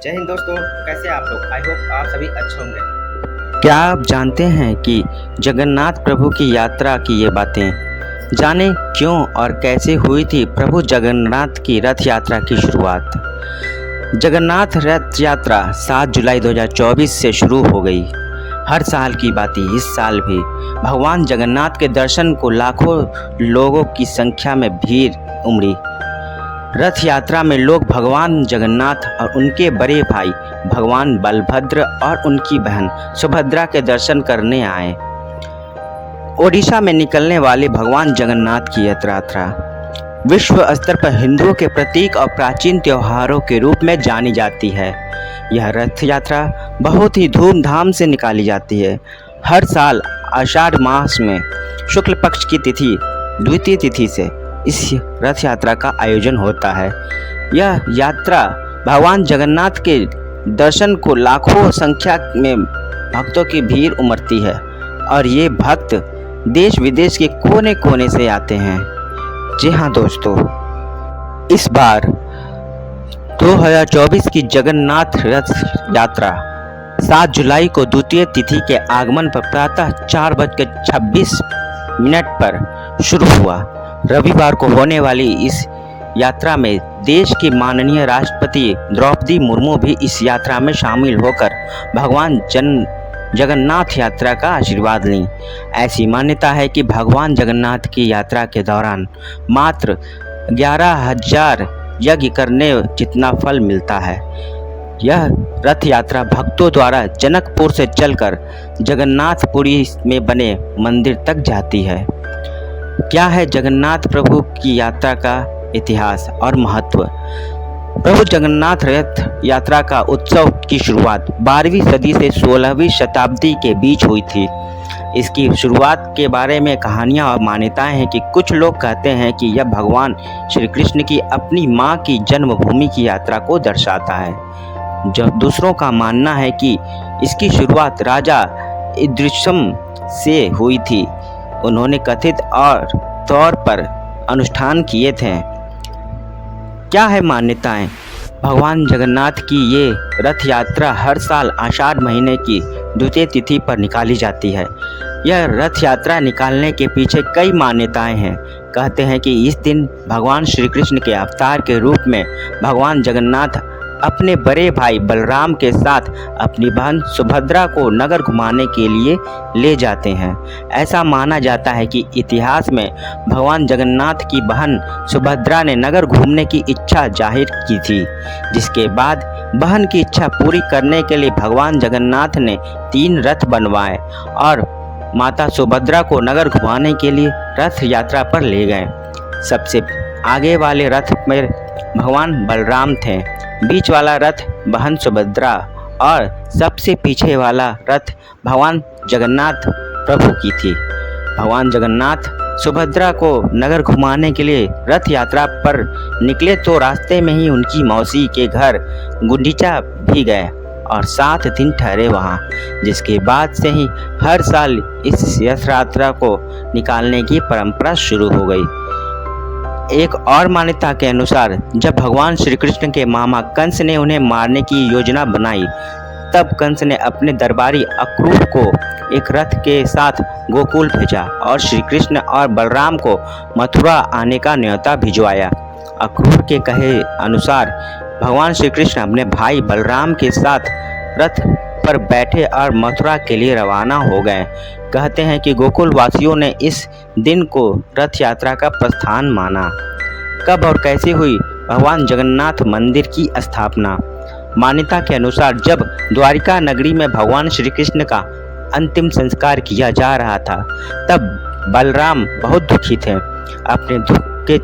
जय हिंद दोस्तों, कैसे आप लोग। आई होप आप सभी अच्छे होंगे। क्या आप जानते हैं कि जगन्नाथ प्रभु की यात्रा की ये बातें, जाने क्यों और कैसे हुई थी प्रभु जगन्नाथ की रथ यात्रा की शुरुआत। जगन्नाथ रथ यात्रा 7 जुलाई 2024 से शुरू हो गई। हर साल की बात ही इस साल भी भगवान जगन्नाथ के दर्शन को लाखों लोगों की संख्या में भीड़ उमड़ी। रथ यात्रा में लोग भगवान जगन्नाथ और उनके बड़े भाई भगवान बलभद्र और उनकी बहन सुभद्रा के दर्शन करने आए। ओडिशा में निकलने वाले भगवान जगन्नाथ की यात्रा विश्व स्तर पर हिंदुओं के प्रतीक और प्राचीन त्योहारों के रूप में जानी जाती है। यह रथ यात्रा बहुत ही धूमधाम से निकाली जाती है। हर साल आषाढ़ मास में शुक्ल पक्ष की तिथि द्वितीय तिथि से इस रथ यात्रा का आयोजन होता है। यह यात्रा भगवान जगन्नाथ के दर्शन को लाखों संख्या में भक्तों की भीड़ उमड़ती है और ये भक्त देश विदेश के कोने कोने से आते हैं। जी हाँ दोस्तों, इस बार 2024 की जगन्नाथ रथ यात्रा 7 जुलाई को द्वितीय तिथि के आगमन पर प्रातः 4:26 पर शुरू हुआ। रविवार को होने वाली इस यात्रा में देश की माननीय राष्ट्रपति द्रौपदी मुर्मू भी इस यात्रा में शामिल होकर भगवान जगन्नाथ यात्रा का आशीर्वाद लीं। ऐसी मान्यता है कि भगवान जगन्नाथ की यात्रा के दौरान मात्र 11,000 यज्ञ करने जितना फल मिलता है। यह रथ यात्रा भक्तों द्वारा जनकपुर से चलकर जगन्नाथपुरी में बने मंदिर तक जाती है। क्या है जगन्नाथ प्रभु की यात्रा का इतिहास और महत्व। प्रभु जगन्नाथ रथ यात्रा का उत्सव की शुरुआत 12वीं सदी से 16वीं शताब्दी के बीच हुई थी। इसकी शुरुआत के बारे में कहानियां और मान्यताएं हैं कि कुछ लोग कहते हैं कि यह भगवान श्री कृष्ण की अपनी मां की जन्मभूमि की यात्रा को दर्शाता है। जब दूसरों का मानना है कि इसकी शुरुआत राजा इद्रिशम से हुई थी। उन्होंने कथित और तौर पर अनुष्ठान किए थे। क्या है मान्यताएं। भगवान जगन्नाथ की ये रथ यात्रा हर साल आषाढ़ महीने की द्वितीय तिथि पर निकाली जाती है। यह रथ यात्रा निकालने के पीछे कई मान्यताएं हैं। कहते हैं कि इस दिन भगवान श्री कृष्ण के अवतार के रूप में भगवान जगन्नाथ अपने बड़े भाई बलराम के साथ अपनी बहन सुभद्रा को नगर घुमाने के लिए ले जाते हैं। ऐसा माना जाता है कि इतिहास में भगवान जगन्नाथ की बहन सुभद्रा ने नगर घूमने की इच्छा जाहिर की थी, जिसके बाद बहन की इच्छा पूरी करने के लिए भगवान जगन्नाथ ने 3 रथ बनवाए और माता सुभद्रा को नगर घुमाने के लिए रथ यात्रा पर ले गए। सबसे आगे वाले रथ में भगवान बलराम थे, बीच वाला रथ बहन सुभद्रा और सबसे पीछे वाला रथ भगवान जगन्नाथ प्रभु की थी। भगवान जगन्नाथ सुभद्रा को नगर घुमाने के लिए रथ यात्रा पर निकले तो रास्ते में ही उनकी मौसी के घर गुंडीचा भी गए और 7 दिन ठहरे वहाँ, जिसके बाद से ही हर साल इस रथ यात्रा को निकालने की परंपरा शुरू हो गई। एक और मान्यता के अनुसार जब भगवान श्री कृष्ण के मामा कंस ने उन्हें मारने की योजना बनाई, तब कंस ने अपने दरबारी अक्रूर को एक रथ के साथ गोकुल भेजा और श्री कृष्ण और बलराम को मथुरा आने का न्योता भिजवाया। अक्रूर के कहे अनुसार भगवान श्री कृष्ण अपने भाई बलराम के साथ रथ पर बैठे और मथुरा के लिए रवाना हो गए। कहते हैं कि गोकुल वासियों ने इस दिन को रथ यात्रा का प्रस्थान माना। कब और कैसे हुई भगवान जगन्नाथ मंदिर की स्थापना। मान्यता के अनुसार जब द्वारिका नगरी में भगवान श्री कृष्ण का अंतिम संस्कार किया जा रहा था, तब बलराम बहुत दुखी थे। अपने दुख के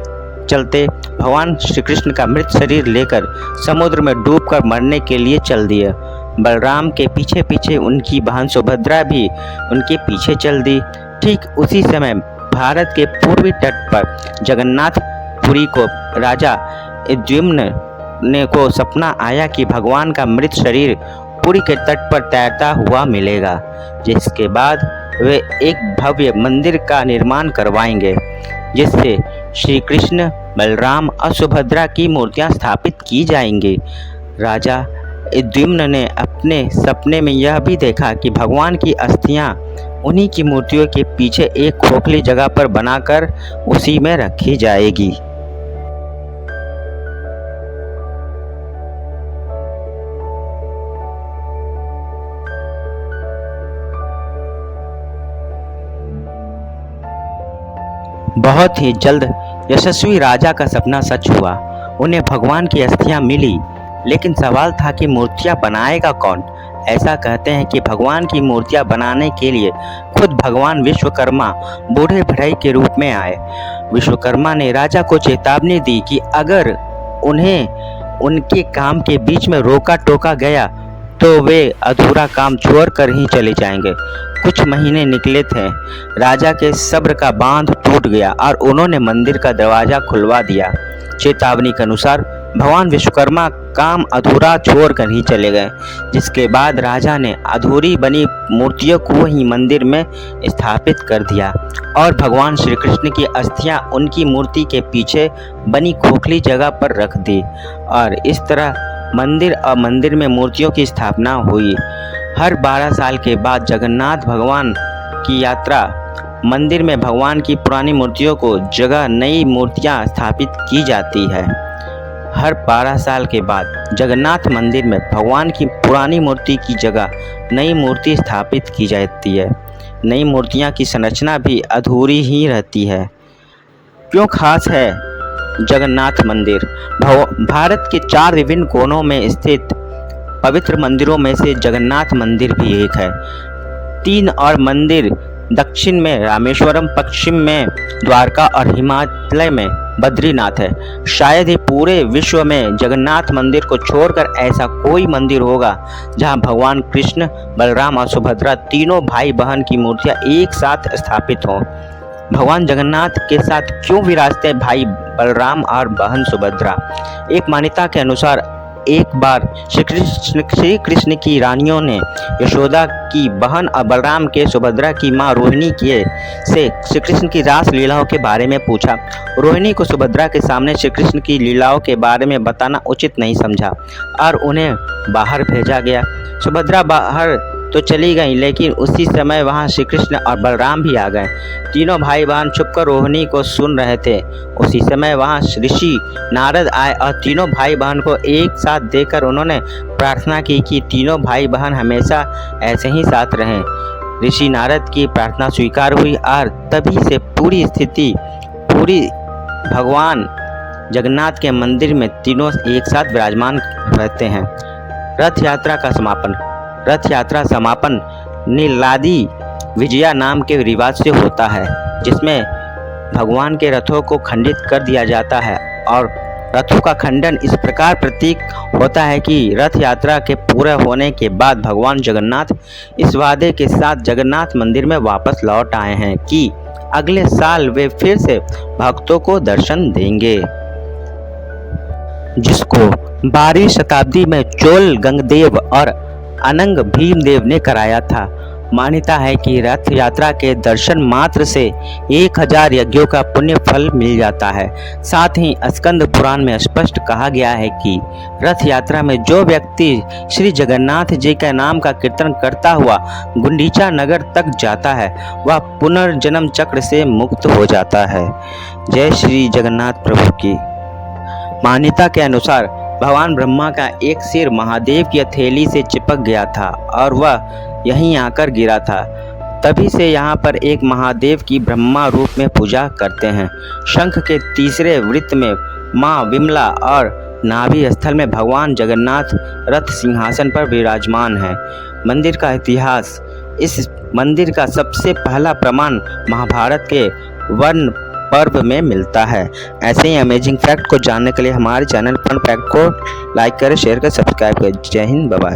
चलते भगवान श्री कृष्ण का मृत शरीर लेकर समुद्र में डूबकर मरने के लिए चल दिए। बलराम के पीछे पीछे उनकी बहन सुभद्रा भी उनके पीछे चल दी। ठीक उसी समय भारत के पूर्वी तट पर जगन्नाथपुरी को राजा इद्युम्न ने को सपना आया कि भगवान का मृत शरीर पुरी के तट पर तैरता हुआ मिलेगा, जिसके बाद वे एक भव्य मंदिर का निर्माण करवाएंगे, जिससे श्री कृष्ण, बलराम और सुभद्रा की मूर्तियां स्थापित की जाएंगी। राजा द्युम्न ने अपने सपने में यह भी देखा कि भगवान की अस्थियां उन्हीं की मूर्तियों के पीछे एक खोखली जगह पर बनाकर उसी में रखी जाएगी। बहुत ही जल्द यशस्वी राजा का सपना सच हुआ। उन्हें भगवान की अस्थियां मिली, लेकिन सवाल था कि मूर्तियां बनाएगा कौन। ऐसा कहते हैं कि भगवान की मूर्तियां बनाने के लिए खुद भगवान विश्वकर्मा बूढ़े बढ़ई के रूप में आए। विश्वकर्मा ने राजा को चेतावनी दी कि अगर उन्हें उनके काम के बीच में रोका टोका गया तो वे अधूरा काम छोड़कर ही चले जाएंगे। कुछ महीने निकले थे, राजा के सब्र का बांध टूट गया और उन्होंने मंदिर का दरवाजा खुलवा दिया। चेतावनी के अनुसार भगवान विश्वकर्मा काम अधूरा छोड़कर ही चले गए, जिसके बाद राजा ने अधूरी बनी मूर्तियों को ही मंदिर में स्थापित कर दिया और भगवान श्री कृष्ण की अस्थियां उनकी मूर्ति के पीछे बनी खोखली जगह पर रख दी और इस तरह मंदिर में मूर्तियों की स्थापना हुई। हर 12 साल के बाद जगन्नाथ भगवान की यात्रा मंदिर में भगवान की पुरानी मूर्तियों को जगह नई मूर्तियां स्थापित की जाती है। हर 12 साल के बाद जगन्नाथ मंदिर में भगवान की पुरानी मूर्ति की जगह नई मूर्ति स्थापित की जाती है। नई मूर्तियां की संरचना भी अधूरी ही रहती है। क्यों खास है जगन्नाथ मंदिर? भारत के 4 विभिन्न कोनों में स्थित पवित्र मंदिरों में से जगन्नाथ मंदिर भी एक है। 3 और मंदिर दक्षिण में रामेश्वरम, पश्चिम में द्वारका और हिमालय में बद्रीनाथ है। शायद ही पूरे विश्व में जगन्नाथ मंदिर को छोड़कर ऐसा कोई मंदिर होगा जहां भगवान कृष्ण, बलराम और सुभद्रा तीनों भाई बहन की मूर्तियां एक साथ स्थापित हों। भगवान जगन्नाथ के साथ क्यों विराजते भाई बलराम और बहन सुभद्रा? एक मान्यता के अनुसार एक बार श्री कृष्ण की रानियों ने यशोदा की बहन और बलराम के सुभद्रा की मां रोहिणी से श्री कृष्ण की रास लीलाओं के बारे में पूछा। रोहिणी को सुभद्रा के सामने श्री कृष्ण की लीलाओं के बारे में बताना उचित नहीं समझा और उन्हें बाहर भेजा गया। सुभद्रा बाहर तो चली गई, लेकिन उसी समय वहां श्री कृष्ण और बलराम भी आ गए। तीनों भाई बहन छुपकर रोहिणी को सुन रहे थे। उसी समय वहां ऋषि नारद आए और तीनों भाई बहन को एक साथ देखकर उन्होंने प्रार्थना की कि तीनों भाई बहन हमेशा ऐसे ही साथ रहें। ऋषि नारद की प्रार्थना स्वीकार हुई और तभी से पूरी भगवान जगन्नाथ के मंदिर में तीनों एक साथ विराजमान रहते हैं। रथ यात्रा समापन नीलाद्रि विजया नाम के रिवाज से होता है, जिसमें भगवान के रथों को खंडित कर दिया जाता है और रथों का खंडन इस प्रकार प्रतीक होता है कि रथ यात्रा के पूरे होने के बाद भगवान जगन्नाथ इस वादे के साथ जगन्नाथ मंदिर में वापस लौट आए हैं कि अगले साल वे फिर से भक्तों को दर्शन देंगे, जिसको 12वीं शताब्दी में चोल गंगदेव और अनंग भीमदेव ने कराया था। मान्यता है कि रथ यात्रा के दर्शन मात्र से 1000 यज्ञों का पुण्य फल मिल जाता है। साथ ही स्कंद पुराण में स्पष्ट कहा गया है कि रथ यात्रा में जो व्यक्ति श्री जगन्नाथ जी के नाम का कीर्तन करता हुआ गुंडीचा नगर तक जाता है, वह पुनर्जन्म चक्र से मुक्त हो जाता है। जय श्री जगन्नाथ प्रभु की। मान्यता के अनुसार भगवान ब्रह्मा का एक सिर महादेव की हथेली से चिपक गया था और वह यहीं आकर गिरा था। तभी से यहाँ पर एक महादेव की ब्रह्मा रूप में पूजा करते हैं। शंख के तीसरे वृत्त में माँ विमला और नाभि स्थल में भगवान जगन्नाथ रथ सिंहासन पर विराजमान है। मंदिर का इतिहास। इस मंदिर का सबसे पहला प्रमाण महाभारत के वर्ण पर्व में मिलता है। ऐसे ही अमेजिंग फैक्ट को जानने के लिए हमारे चैनल फन फैक्ट को लाइक करें, शेयर करें, सब्सक्राइब करें। जय हिंद, बाय बाय।